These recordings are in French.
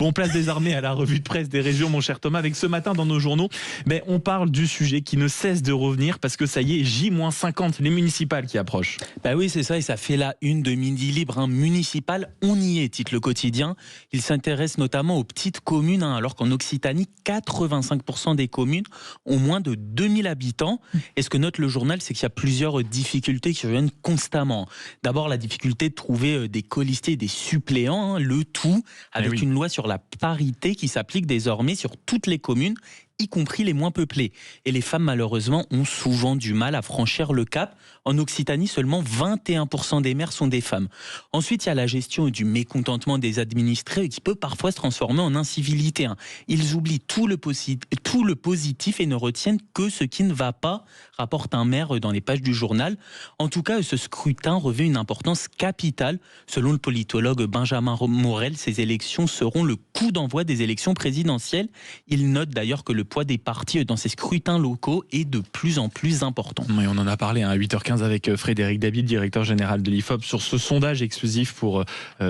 Bon, place désormais à la revue de presse des régions, mon cher Thomas, avec ce matin dans nos journaux, on parle du sujet qui ne cesse de revenir parce que ça y est, J-50, les municipales qui approchent. Bah oui, c'est ça, et ça fait la une de Midi Libre, municipal, on y est, titre le quotidien. Il s'intéresse notamment aux petites communes, alors qu'en Occitanie, 85% des communes ont moins de 2000 habitants. Et ce que note le journal, c'est qu'il y a plusieurs difficultés qui reviennent constamment. D'abord, la difficulté de trouver des colistiers et des suppléants, le tout avec une loi sur la parité qui s'applique désormais sur toutes les communes, y compris les moins peuplées. Et les femmes, malheureusement, ont souvent du mal à franchir le cap. En Occitanie, seulement 21% des maires sont des femmes. Ensuite, il y a la gestion du mécontentement des administrés qui peut parfois se transformer en incivilité. Ils oublient tout le positif et ne retiennent que ce qui ne va pas, rapporte un maire dans les pages du journal. En tout cas, ce scrutin revêt une importance capitale. Selon le politologue Benjamin Morel, ces élections seront le coup d'envoi des élections présidentielles. Il note d'ailleurs que le poids des partis dans ces scrutins locaux est de plus en plus important. Oui, on en a parlé à 8h15 avec Frédéric David, directeur général de l'IFOP, sur ce sondage exclusif pour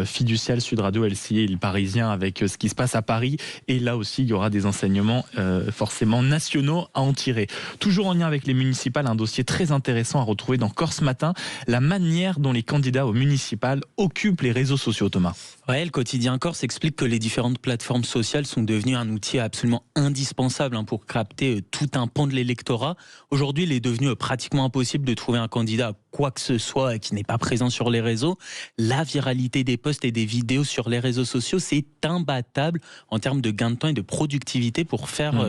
Fiducial, Sud Radio, LCI et Le Parisien, avec ce qui se passe à Paris. Et là aussi, il y aura des enseignements forcément nationaux à en tirer. Toujours en lien avec les municipales, un dossier très intéressant à retrouver dans Corse Matin, la manière dont les candidats aux municipales occupent les réseaux sociaux, Thomas. Ouais, le quotidien Corse explique que les différentes plateformes sociales sont devenues un outil absolument indispensable pour capter tout un pan de l'électorat. Aujourd'hui, il est devenu pratiquement impossible de trouver un candidat à quoi que ce soit qui n'est pas présent sur les réseaux. La viralité des posts et des vidéos sur les réseaux sociaux, c'est imbattable en termes de gain de temps et de productivité pour faire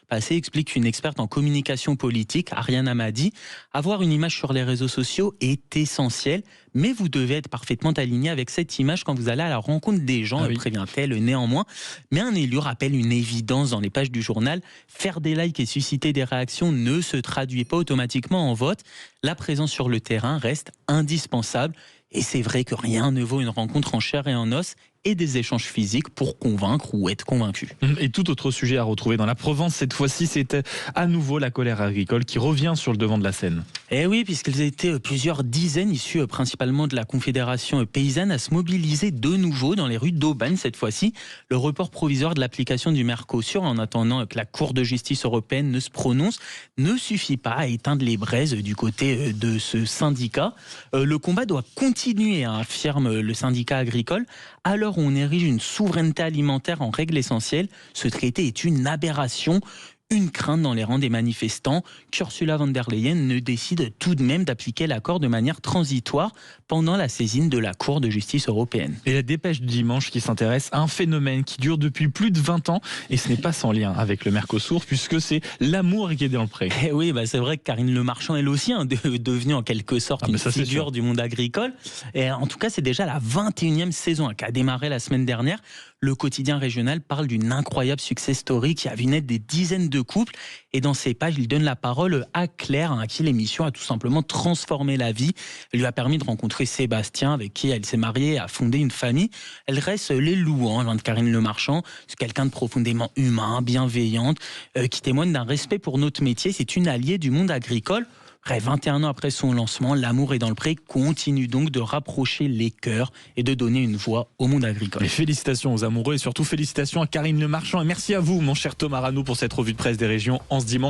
passer, explique une experte en communication politique, Ariane Amadi. Avoir une image sur les réseaux sociaux est essentiel, mais vous devez être parfaitement aligné avec cette image quand vous allez à la rencontre des gens, prévient-elle néanmoins. Mais un élu rappelle une évidence dans les pages du journal: faire des likes et susciter des réactions ne se traduit pas automatiquement en vote. La présence sur le terrain reste indispensable. Et c'est vrai que rien ne vaut une rencontre en chair et en os et des échanges physiques pour convaincre ou être convaincu. Et tout autre sujet à retrouver dans la Provence, cette fois-ci, c'est à nouveau la colère agricole qui revient sur le devant de la scène. Eh oui, puisqu'ils étaient plusieurs dizaines, issus principalement de la Confédération paysanne, à se mobiliser de nouveau dans les rues d'Aubagne cette fois-ci. Le report provisoire de l'application du Mercosur, en attendant que la Cour de justice européenne ne se prononce, ne suffit pas à éteindre les braises du côté de ce syndicat. Le combat doit continuer, affirme le syndicat agricole. Alors on érige une souveraineté alimentaire en règle essentielle, ce traité est une aberration. Une crainte dans les rangs des manifestants, qu'Ursula von der Leyen ne décide tout de même d'appliquer l'accord de manière transitoire pendant la saisine de la Cour de justice européenne. Et la dépêche du dimanche qui s'intéresse à un phénomène qui dure depuis plus de 20 ans, et ce n'est pas sans lien avec le Mercosur, puisque c'est l'amour qui est dans le pré. Et oui, c'est vrai que Karine Le Marchand, elle aussi, devenue en quelque sorte une figure du monde agricole. Et en tout cas, c'est déjà la 21e saison qui a démarré la semaine dernière. Le quotidien régional parle d'une incroyable success story qui a vu naître des dizaines de couples. Et dans ses pages, il donne la parole à Claire, à qui l'émission a tout simplement transformé la vie. Elle lui a permis de rencontrer Sébastien, avec qui elle s'est mariée et a fondé une famille. Elle reste les louanges de Karine Le Marchand. C'est quelqu'un de profondément humain, bienveillante, qui témoigne d'un respect pour notre métier. C'est une alliée du monde agricole. 21 ans après son lancement, L'amour est dans le pré continue donc de rapprocher les cœurs et de donner une voix au monde agricole. Et félicitations aux amoureux et surtout félicitations à Karine Le Marchand. Et merci à vous, mon cher Thomas Rano, pour cette revue de presse des régions en ce dimanche.